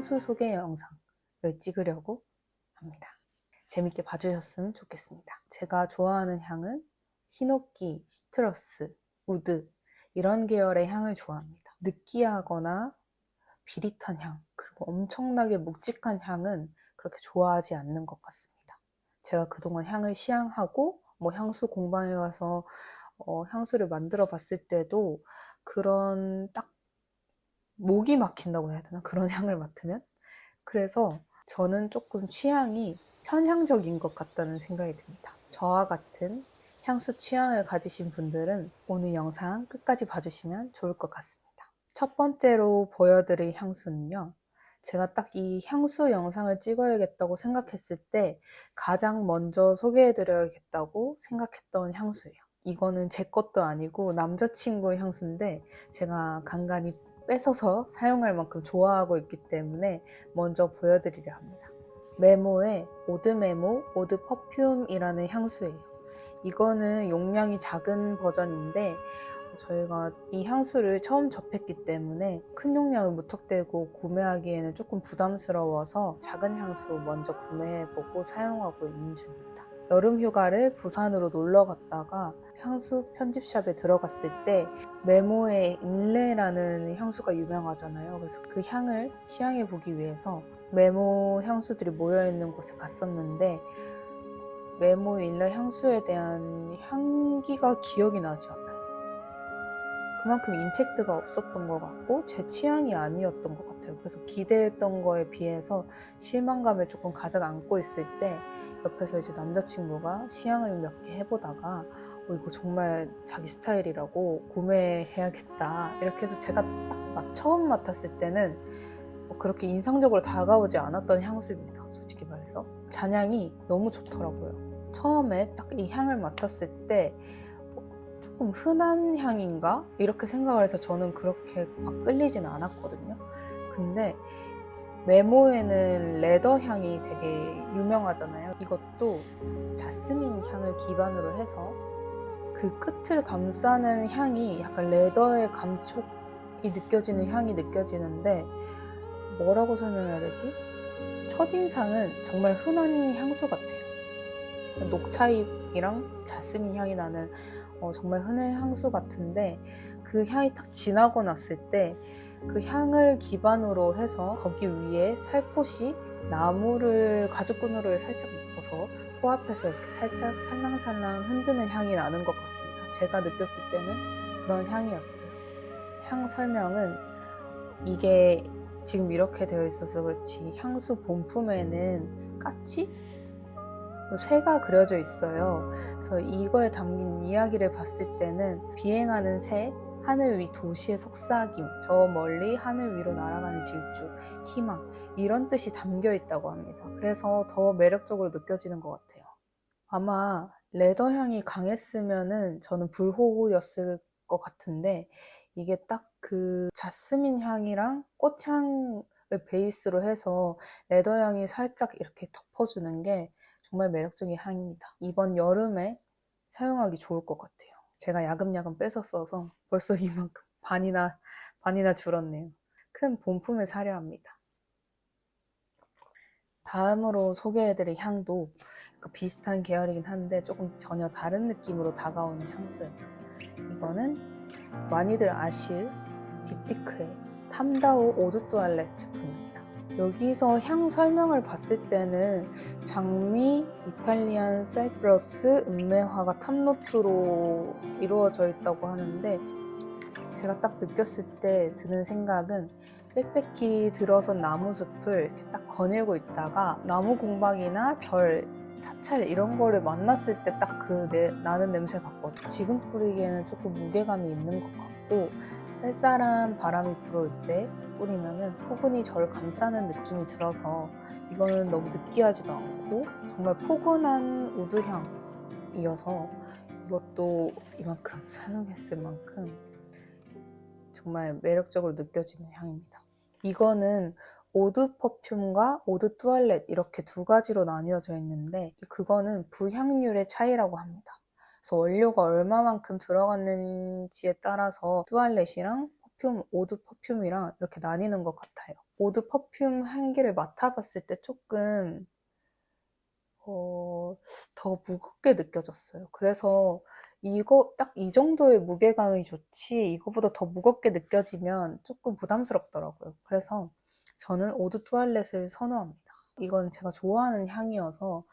향수 소개 영상을 찍으려고 합니다. 재밌게 봐주셨으면 좋겠습니다. 제가 좋아하는 향은 히노키, 시트러스, 우드 이런 계열의 향을 좋아합니다. 느끼하거나 비릿한 향, 그리고 엄청나게 묵직한 향은 그렇게 좋아하지 않는 것 같습니다. 제가 그동안 향을 시향하고 향수 공방에 가서 향수를 만들어 봤을 때도 그런 딱 목이 막힌다고 해야 되나? 그런 향을 맡으면? 그래서 저는 조금 취향이 편향적인 것 같다는 생각이 듭니다. 저와 같은 향수 취향을 가지신 분들은 오늘 영상 끝까지 봐주시면 좋을 것 같습니다. 첫 번째로 보여드릴 향수는요. 제가 딱 이 향수 영상을 찍어야겠다고 생각했을 때 가장 먼저 소개해드려야겠다고 생각했던 향수예요. 이거는 제 것도 아니고 남자친구의 향수인데 제가 간간히 뺏어서 사용할 만큼 좋아하고 있기 때문에 먼저 보여드리려 합니다. 메모의 오드 메모 오드 퍼퓸이라는 향수예요. 이거는 용량이 작은 버전인데 저희가 이 향수를 처음 접했기 때문에 큰 용량을 무턱대고 구매하기에는 조금 부담스러워서 작은 향수 먼저 구매해보고 사용하고 있는 중입니다. 여름 휴가를 부산으로 놀러 갔다가 향수 편집샵에 들어갔을 때 메모의 인레라는 향수가 유명하잖아요. 그래서 그 향을 시향해 보기 위해서 메모 향수들이 모여있는 곳에 갔었는데 메모 인레 향수에 대한 향기가 기억이 나지 않아요. 그만큼 임팩트가 없었던 것 같고 제 취향이 아니었던 것 같아요. 그래서 기대했던 거에 비해서 실망감을 조금 가득 안고 있을 때 옆에서 이제 남자친구가 시향을 몇 개 해보다가 이거 정말 자기 스타일이라고 구매해야겠다 이렇게 해서 제가 딱 처음 맡았을 때는 그렇게 인상적으로 다가오지 않았던 향수입니다. 솔직히 말해서 잔향이 너무 좋더라고요. 처음에 딱 이 향을 맡았을 때 조금 흔한 향인가? 이렇게 생각을 해서 저는 그렇게 막 끌리진 않았거든요. 근데 메모에는 레더 향이 되게 유명하잖아요. 이것도 자스민 향을 기반으로 해서 그 끝을 감싸는 향이 약간 레더의 감촉이 느껴지는 향이 느껴지는데 뭐라고 설명해야 되지? 첫인상은 정말 흔한 향수 같아요. 녹차잎이랑 자스민 향이 나는 정말 흔한 향수 같은데 그 향이 딱 지나고 났을 때 그 향을 기반으로 해서 거기 위에 살포시 나무를 가죽끈으로 살짝 묶어서 코앞에서 이렇게 살짝 살랑살랑 흔드는 향이 나는 것 같습니다. 제가 느꼈을 때는 그런 향이었어요. 향 설명은 이게 지금 이렇게 되어 있어서 그렇지 향수 본품에는 까치? 새가 그려져 있어요. 그래서 이거에 담긴 이야기를 봤을 때는 비행하는 새, 하늘 위 도시의 속삭임, 저 멀리 하늘 위로 날아가는 질주, 희망 이런 뜻이 담겨 있다고 합니다. 그래서 더 매력적으로 느껴지는 것 같아요. 아마 레더 향이 강했으면은 저는 불호였을 것 같은데 이게 딱 그 자스민 향이랑 꽃향을 베이스로 해서 레더 향이 살짝 이렇게 덮어주는 게 정말 매력적인 향입니다. 이번 여름에 사용하기 좋을 것 같아요. 제가 야금야금 뺏어 써서 벌써 이만큼 반이나 줄었네요. 큰 본품을 사려 합니다. 다음으로 소개해드릴 향도 비슷한 계열이긴 한데 조금 전혀 다른 느낌으로 다가오는 향수예요. 이거는 많이들 아실 딥티크의 탐다오 오드 투알렛 제품입니다. 여기서 향 설명을 봤을 때는 장미, 이탈리안 사이프러스, 은매화가 탑노트로 이루어져 있다고 하는데 제가 딱 느꼈을 때 드는 생각은 빽빽히 들어선 나무숲을 이렇게 딱 거닐고 있다가 나무 공방이나 절, 사찰 이런 거를 만났을 때 딱 나는 냄새 같거든요. 지금 뿌리기에는 조금 무게감이 있는 것 같고 쌀쌀한 바람이 불어올 때 뿌리면은 포근히 저를 감싸는 느낌이 들어서 이거는 너무 느끼하지도 않고 정말 포근한 우드향이어서 이것도 이만큼 사용했을 만큼 정말 매력적으로 느껴지는 향입니다. 이거는 오드 퍼퓸과 오드 투알렛 이렇게 두 가지로 나뉘어져 있는데 그거는 부향률의 차이라고 합니다. 그래서 원료가 얼마만큼 들어갔는지에 따라서 투알렛이랑 퍼퓸, 오드 퍼퓸이랑 이렇게 나뉘는 것 같아요. 오드 퍼퓸 향기를 맡아봤을 때 조금 더 무겁게 느껴졌어요. 그래서 이거 딱 이 정도의 무게감이 좋지 이거보다 더 무겁게 느껴지면 조금 부담스럽더라고요. 그래서 저는 오드 투알렛을 선호합니다. 이건 제가 좋아하는 향이어서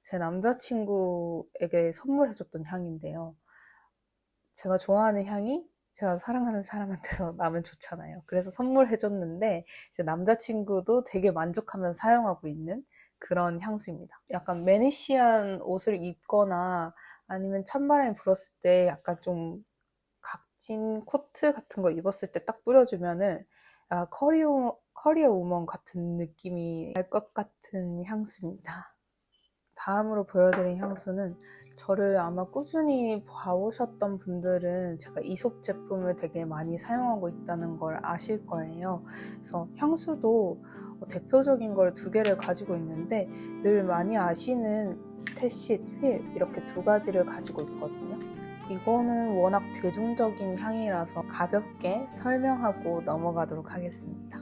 제 남자친구에게 선물해줬던 향인데요. 제가 좋아하는 향이 제가 사랑하는 사람한테서 나면 좋잖아요. 그래서 선물해줬는데 이제 남자친구도 되게 만족하면서 사용하고 있는 그런 향수입니다. 약간 매니시한 옷을 입거나 아니면 찬바람이 불었을 때 약간 좀 각진 코트 같은 거 입었을 때 딱 뿌려주면은 커리어 우먼 같은 느낌이 날 것 같은 향수입니다. 다음으로 보여드린 향수는 저를 아마 꾸준히 봐오셨던 분들은 제가 이솝 제품을 되게 많이 사용하고 있다는 걸 아실 거예요. 그래서 향수도 대표적인 걸 두 개를 가지고 있는데 늘 많이 아시는 태씰, 휠 이렇게 두 가지를 가지고 있거든요. 이거는 워낙 대중적인 향이라서 가볍게 설명하고 넘어가도록 하겠습니다.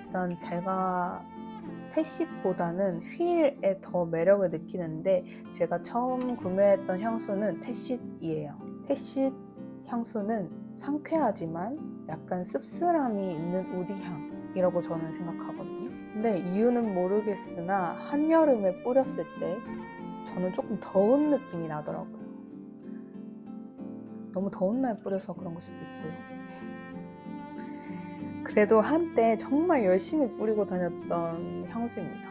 일단 제가 태씰보다는 휠에 더 매력을 느끼는데 제가 처음 구매했던 향수는 태씰이에요. 태씰 향수는 상쾌하지만 약간 씁쓸함이 있는 우디향이라고 저는 생각하거든요. 근데 이유는 모르겠으나 한여름에 뿌렸을 때 저는 조금 더운 느낌이 나더라고요. 너무 더운 날 뿌려서 그런 걸 수도 있고요. 그래도 한때 정말 열심히 뿌리고 다녔던 향수입니다.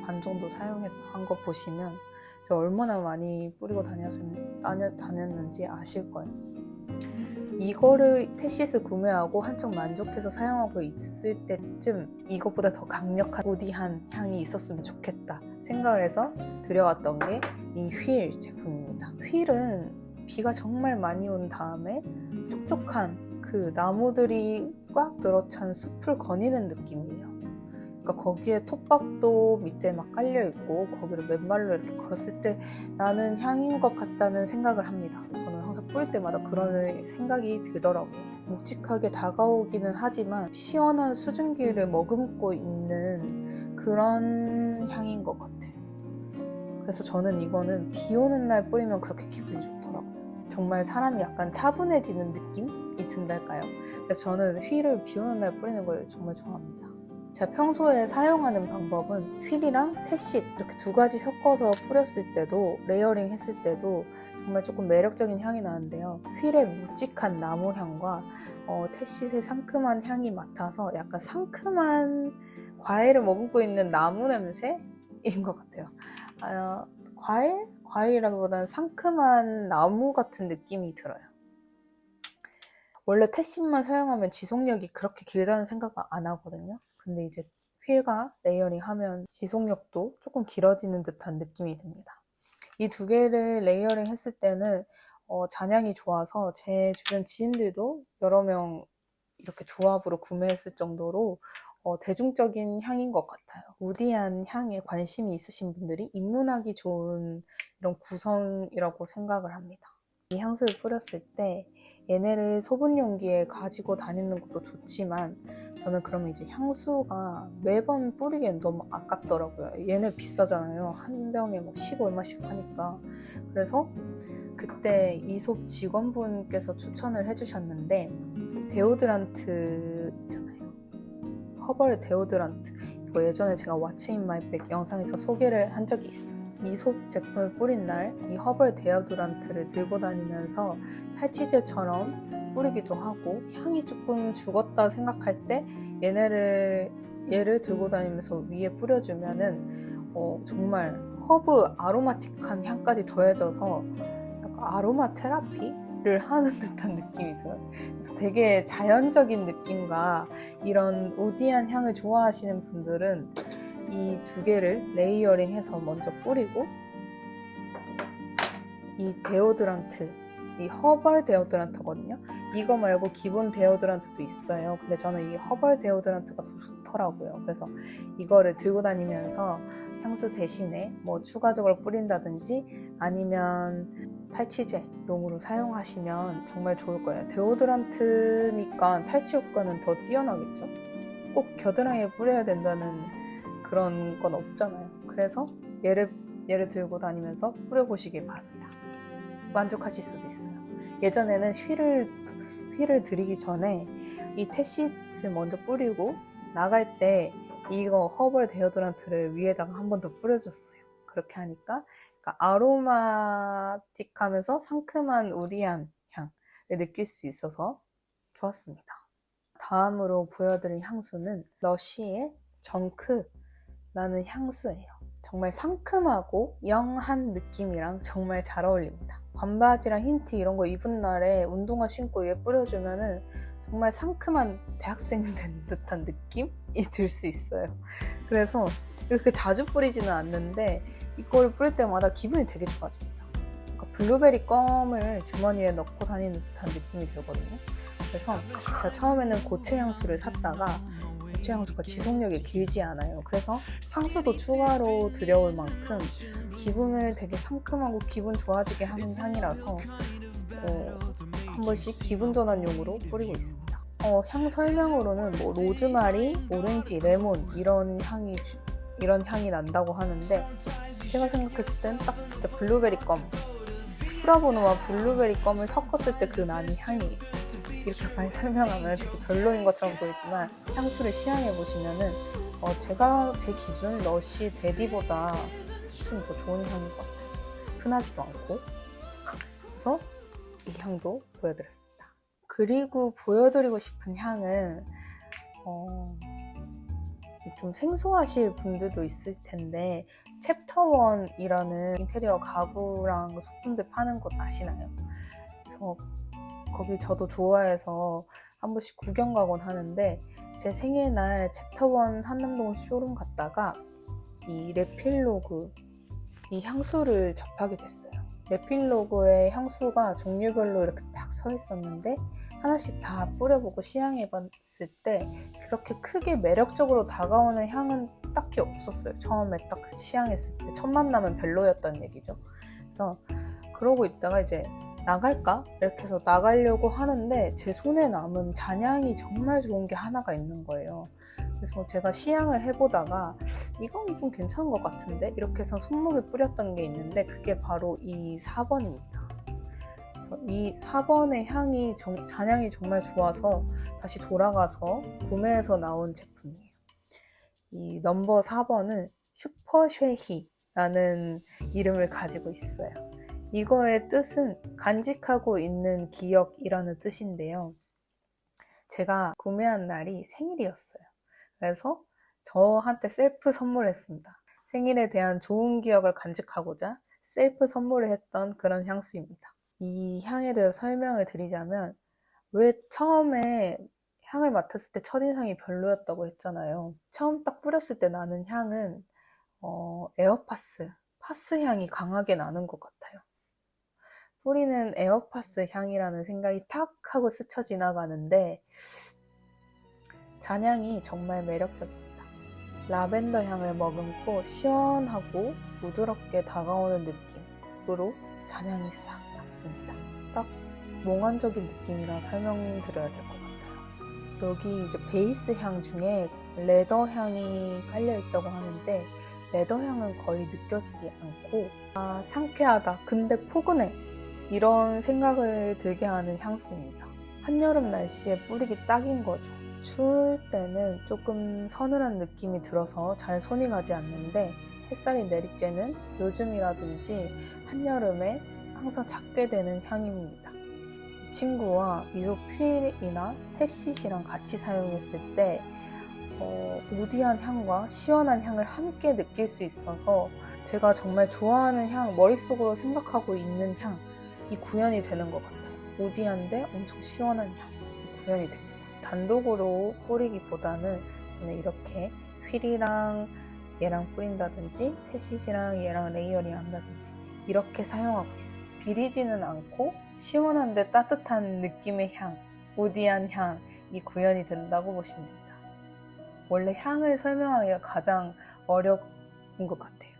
반 정도 사용한 거 보시면 제가 얼마나 많이 뿌리고 다녔는지 아실 거예요. 이거를 태씰을 구매하고 한창 만족해서 사용하고 있을 때쯤 이것보다 더 강력한 우디한 향이 있었으면 좋겠다 생각을 해서 들여왔던 게 이 휠 제품입니다. 휠은 비가 정말 많이 온 다음에 촉촉한 그 나무들이 꽉 들어찬 숲을 거니는 느낌이에요. 그러니까 거기에 톱밥도 밑에 막 깔려있고 거기를 맨발로 이렇게 걸었을 때 나는 향인 것 같다는 생각을 합니다. 저는 항상 뿌릴 때마다 그런 생각이 들더라고요. 묵직하게 다가오기는 하지만 시원한 수증기를 머금고 있는 그런 향인 것 같아요. 그래서 저는 이거는 비 오는 날 뿌리면 그렇게 기분이 좋더라고요. 정말 사람이 약간 차분해지는 느낌이 든달까요? 그래서 저는 휠을 비 오는 날 뿌리는 걸 정말 좋아합니다. 제가 평소에 사용하는 방법은 휠이랑 태씰 이렇게 두 가지 섞어서 뿌렸을 때도 레이어링 했을 때도 정말 조금 매력적인 향이 나는데요. 휠의 묵직한 나무 향과 태씰의 상큼한 향이 맡아서 약간 상큼한 과일을 머금고 있는 나무 냄새인 것 같아요. 과일이라기보다는 상큼한 나무 같은 느낌이 들어요. 원래 태씰만 사용하면 지속력이 그렇게 길다는 생각 안 하거든요. 근데 이제 휠과 레이어링 하면 지속력도 조금 길어지는 듯한 느낌이 듭니다. 이 두 개를 레이어링 했을 때는 잔향이 좋아서 제 주변 지인들도 여러 명 이렇게 조합으로 구매했을 정도로 대중적인 향인 것 같아요. 우디한 향에 관심이 있으신 분들이 입문하기 좋은 이런 구성이라고 생각을 합니다. 이 향수를 뿌렸을 때 얘네를 소분 용기에 가지고 다니는 것도 좋지만 저는 그러면 이제 향수가 매번 뿌리기엔 너무 아깝더라고요. 얘네 비싸잖아요. 한 병에 막 10 얼마씩 하니까. 그래서 그때 이솝 직원분께서 추천을 해주셨는데 데오드란트 있잖아요. 허벌 데오드란트. 이거 예전에 제가 왓츠 인 마이 백 영상에서 소개를 한 적이 있어요. 이솝 제품을 뿌린 날 이 허벌 데오드란트를 들고 다니면서 탈취제처럼 뿌리기도 하고 향이 조금 죽었다 생각할 때 얘를 들고 다니면서 위에 뿌려주면은 정말 허브 아로마틱한 향까지 더해져서 약간 아로마 테라피를 하는 듯한 느낌이 들어요. 그래서 되게 자연적인 느낌과 이런 우디한 향을 좋아하시는 분들은 이 두 개를 레이어링해서 먼저 뿌리고 이 데오드란트, 이 허벌 데오드란트거든요. 이거 말고 기본 데오드란트도 있어요. 근데 저는 이 허벌 데오드란트가 더 좋더라고요. 그래서 이거를 들고 다니면서 향수 대신에 뭐 추가적으로 뿌린다든지 아니면 탈취제용으로 사용하시면 정말 좋을 거예요. 데오드란트니까 탈취 효과는 더 뛰어나겠죠? 꼭 겨드랑이에 뿌려야 된다는 그런 건 없잖아요. 그래서 얘를 들고 다니면서 뿌려보시길 바랍니다. 만족하실 수도 있어요. 예전에는 휠을 들이기 전에 이 테시트를 먼저 뿌리고 나갈 때 이거 허벌 데오드란트를 위에다가 한 번 더 뿌려줬어요. 그렇게 하니까 아로마틱하면서 상큼한 우디한 향을 느낄 수 있어서 좋았습니다. 다음으로 보여드릴 향수는 러쉬의 정크라는 향수예요. 정말 상큼하고 영한 느낌이랑 정말 잘 어울립니다. 반바지랑 흰 티 이런 거 입은 날에 운동화 신고 위에 뿌려주면은 정말 상큼한 대학생 된 듯한 느낌이 들 수 있어요. 그래서 이렇게 자주 뿌리지는 않는데 이걸 뿌릴 때마다 기분이 되게 좋아집니다. 그러니까 블루베리 껌을 주머니에 넣고 다니는 듯한 느낌이 들거든요. 그래서 제가 처음에는 고체 향수를 샀다가 고체 향수가 지속력이 길지 않아요. 그래서 향수도 추가로 들여올 만큼 기분을 되게 상큼하고 기분 좋아지게 하는 향이라서 한 번씩 기분 전환용으로 뿌리고 있습니다. 향 설명으로는 뭐 로즈마리, 오렌지, 레몬 이런 향이 난다고 하는데 제가 생각했을 땐 딱 진짜 블루베리 껌, 프라보노와 블루베리 껌을 섞었을 때 그 나는 향이 이렇게 많이 설명하면 되게 별로인 것처럼 보이지만 향수를 시향해 보시면은 제 기준 러쉬 데디보다 훨씬 더 좋은 향인 것 같아요. 흔하지도 않고. 그래서 이 향도 보여드렸습니다. 그리고 보여드리고 싶은 향은 좀 생소하실 분들도 있을 텐데 챕터 1이라는 인테리어 가구랑 소품들 파는 곳 아시나요? 그래서 거기 저도 좋아해서 한 번씩 구경 가곤 하는데 제 생일날 챕터 1 한남동 쇼룸 갔다가 이 레필로그 이 향수를 접하게 됐어요. 레필로그의 향수가 종류별로 이렇게 딱 서 있었는데 하나씩 다 뿌려보고 시향해봤을 때 그렇게 크게 매력적으로 다가오는 향은 딱히 없었어요. 처음에 딱 시향했을 때 첫 만남은 별로였다는 얘기죠. 그래서 그러고 있다가 이제 나갈까? 이렇게 해서 나가려고 하는데 제 손에 남은 잔향이 정말 좋은 게 하나가 있는 거예요. 그래서 제가 시향을 해보다가 이건 좀 괜찮은 것 같은데? 이렇게 해서 손목에 뿌렸던 게 있는데 그게 바로 이 4번입니다. 그래서 이 4번의 잔향이 정말 좋아서 다시 돌아가서 구매해서 나온 제품이에요. 이 넘버 4번은 슈퍼쉐히라는 이름을 가지고 있어요. 이거의 뜻은 간직하고 있는 기억이라는 뜻인데요. 제가 구매한 날이 생일이었어요. 그래서 저한테 셀프 선물했습니다. 생일에 대한 좋은 기억을 간직하고자 셀프 선물을 했던 그런 향수입니다. 이 향에 대해서 설명을 드리자면 왜 처음에 향을 맡았을 때 첫인상이 별로였다고 했잖아요. 처음 딱 뿌렸을 때 나는 향은 파스 향이 강하게 나는 것 같아요. 뿌리는 에어파스 향이라는 생각이 탁 하고 스쳐 지나가는데 잔향이 정말 매력적입니다. 라벤더 향을 머금고 시원하고 부드럽게 다가오는 느낌으로 잔향이 싹 남습니다. 딱 몽환적인 느낌이라 설명드려야 될 것 같아요. 여기 이제 베이스 향 중에 레더 향이 깔려 있다고 하는데 레더 향은 거의 느껴지지 않고 상쾌하다 근데 포근해 이런 생각을 들게 하는 향수입니다. 한여름 날씨에 뿌리기 딱인 거죠. 추울 때는 조금 서늘한 느낌이 들어서 잘 손이 가지 않는데 햇살이 내릴 때는 요즘이라든지 한여름에 항상 찾게 되는 향입니다. 이 친구와 미소필이나 테시시랑 같이 사용했을 때 우디한 향과 시원한 향을 함께 느낄 수 있어서 제가 정말 좋아하는 향, 머릿속으로 생각하고 있는 향 이 구현이 되는 것 같아요. 우디한데 엄청 시원한 향이 구현이 됩니다. 단독으로 뿌리기보다는 저는 이렇게 휠이랑 얘랑 뿌린다든지 테시시랑 얘랑 레이어링 한다든지 이렇게 사용하고 있습니다. 비리지는 않고 시원한데 따뜻한 느낌의 향, 우디한 향이 구현이 된다고 보시면 됩니다. 원래 향을 설명하기가 가장 어려운 것 같아요.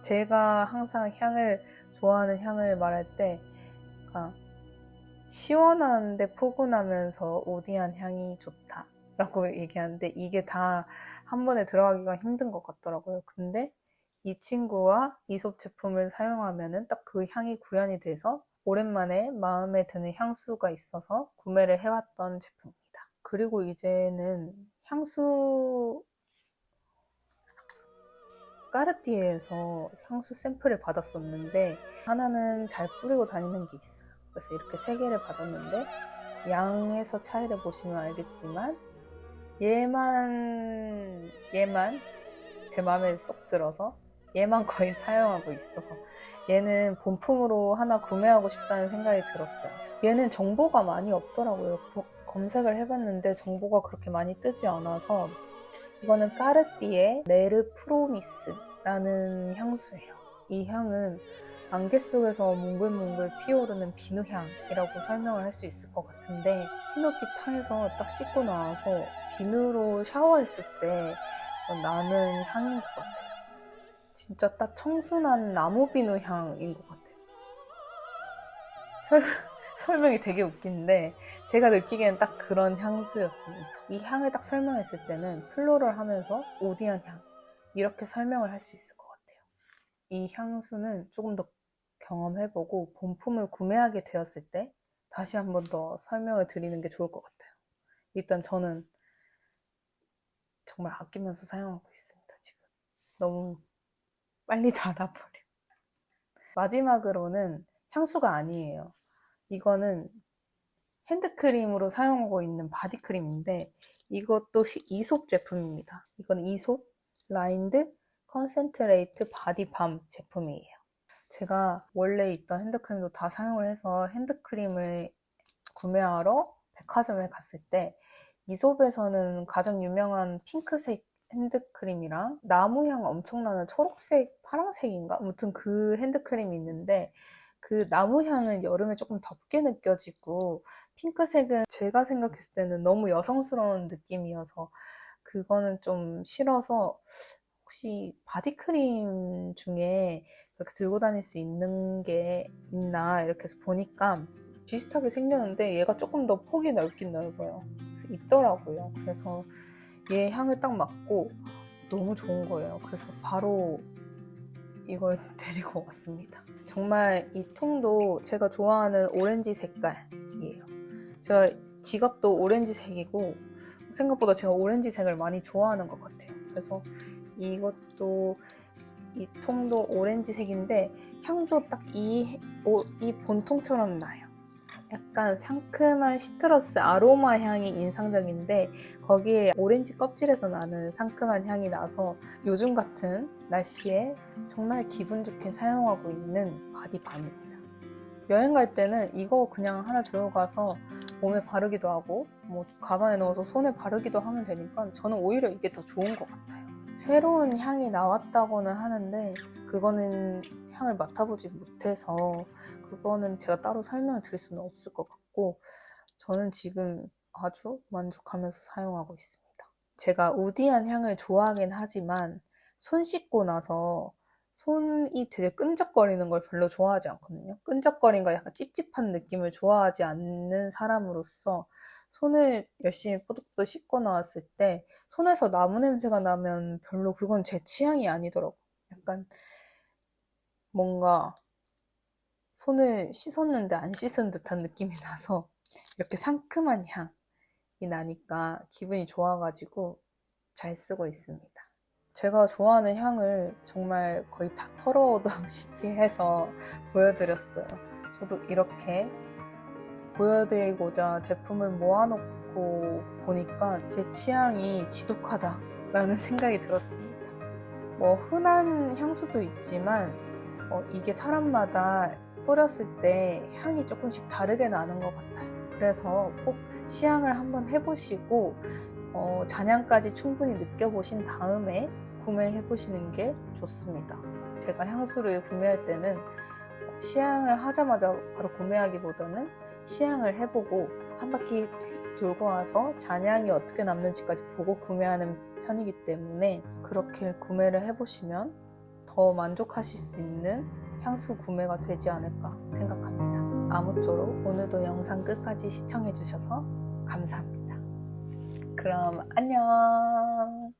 제가 항상 향을 좋아하는 향을 말할 때 시원한데 포근하면서 우디한 향이 좋다 라고 얘기하는데, 이게 다 한 번에 들어가기가 힘든 것 같더라고요. 근데 이 친구와 이솝 제품을 사용하면은 딱 그 향이 구현이 돼서 오랜만에 마음에 드는 향수가 있어서 구매를 해왔던 제품입니다. 그리고 이제는 향수, 까르띠에에서 향수 샘플을 받았었는데 하나는 잘 뿌리고 다니는 게 있어요. 그래서 이렇게 3개를 받았는데 양에서 차이를 보시면 알겠지만 얘만 제 마음에 쏙 들어서 얘만 거의 사용하고 있어서 얘는 본품으로 하나 구매하고 싶다는 생각이 들었어요. 얘는 정보가 많이 없더라고요. 검색을 해봤는데 정보가 그렇게 많이 뜨지 않아서. 이거는 까르띠에 레르 프로미스라는 향수예요. 이 향은 안개 속에서 몽글몽글 피어오르는 비누향이라고 설명을 할 수 있을 것 같은데, 히노키 탕에서 딱 씻고 나와서 비누로 샤워했을 때 나는 향인 것 같아요. 진짜 딱 청순한 나무 비누 향인 것 같아요. 설명이 되게 웃긴데 제가 느끼기엔 딱 그런 향수였습니다. 이 향을 딱 설명했을 때는 플로럴 하면서 우디한 향, 이렇게 설명을 할 수 있을 것 같아요. 이 향수는 조금 더 경험해보고 본품을 구매하게 되었을 때 다시 한 번 더 설명을 드리는 게 좋을 것 같아요. 일단 저는 정말 아끼면서 사용하고 있습니다. 지금 너무 빨리 닳아버려. 마지막으로는 향수가 아니에요. 이거는 핸드크림으로 사용하고 있는 바디크림인데 이것도 이솝 제품입니다. 이건 이솝 라인드 컨센트레이트 바디밤 제품이에요. 제가 원래 있던 핸드크림도 다 사용을 해서 핸드크림을 구매하러 백화점에 갔을 때 이솝에서는 가장 유명한 핑크색 핸드크림이랑 나무향 엄청나는 초록색, 파란색인가? 아무튼 그 핸드크림이 있는데 그 나무향은 여름에 조금 덥게 느껴지고 핑크색은 제가 생각했을 때는 너무 여성스러운 느낌이어서 그거는 좀 싫어서, 혹시 바디크림 중에 그렇게 들고 다닐 수 있는 게 있나 이렇게 해서 보니까 비슷하게 생겼는데 얘가 조금 더 폭이 넓긴 넓어요. 그래서 있더라고요. 그래서 얘 향을 딱 맡고 너무 좋은 거예요. 그래서 바로 이걸 데리고 왔습니다. 정말 이 통도 제가 좋아하는 오렌지 색깔이에요. 제가 지갑도 오렌지색이고 생각보다 제가 오렌지색을 많이 좋아하는 것 같아요. 그래서 이것도, 이 통도 오렌지색인데 향도 딱 이 본통처럼 나요. 약간 상큼한 시트러스 아로마 향이 인상적인데 거기에 오렌지 껍질에서 나는 상큼한 향이 나서 요즘 같은 날씨에 정말 기분 좋게 사용하고 있는 바디밤입니다. 여행 갈 때는 이거 그냥 하나 들어가서 몸에 바르기도 하고 뭐 가방에 넣어서 손에 바르기도 하면 되니까 저는 오히려 이게 더 좋은 것 같아요. 새로운 향이 나왔다고는 하는데 그거는 향을 맡아보지 못해서 그거는 제가 따로 설명을 드릴 수는 없을 것 같고, 저는 지금 아주 만족하면서 사용하고 있습니다. 제가 우디한 향을 좋아하긴 하지만 손 씻고 나서 손이 되게 끈적거리는 걸 별로 좋아하지 않거든요. 끈적거린 거 약간 찝찝한 느낌을 좋아하지 않는 사람으로서 손을 열심히 뽀득뽀득 씻고 나왔을 때 손에서 나무 냄새가 나면 별로 그건 제 취향이 아니더라고요. 약간 뭔가 손을 씻었는데 안 씻은 듯한 느낌이 나서 이렇게 상큼한 향이 나니까 기분이 좋아가지고 잘 쓰고 있습니다. 제가 좋아하는 향을 정말 거의 다 털어오다시피 해서 보여드렸어요. 저도 이렇게 보여드리고자 제품을 모아놓고 보니까 제 취향이 지독하다라는 생각이 들었습니다. 뭐 흔한 향수도 있지만 이게 사람마다 뿌렸을 때 향이 조금씩 다르게 나는 것 같아요. 그래서 꼭 시향을 한번 해보시고 잔향까지 충분히 느껴보신 다음에 구매해보시는 게 좋습니다. 제가 향수를 구매할 때는 시향을 하자마자 바로 구매하기보다는 시향을 해보고 한 바퀴 돌고 와서 잔향이 어떻게 남는지까지 보고 구매하는 편이기 때문에 그렇게 구매를 해보시면 더 만족하실 수 있는 향수 구매가 되지 않을까 생각합니다. 아무쪼록 오늘도 영상 끝까지 시청해주셔서 감사합니다. 그럼 안녕.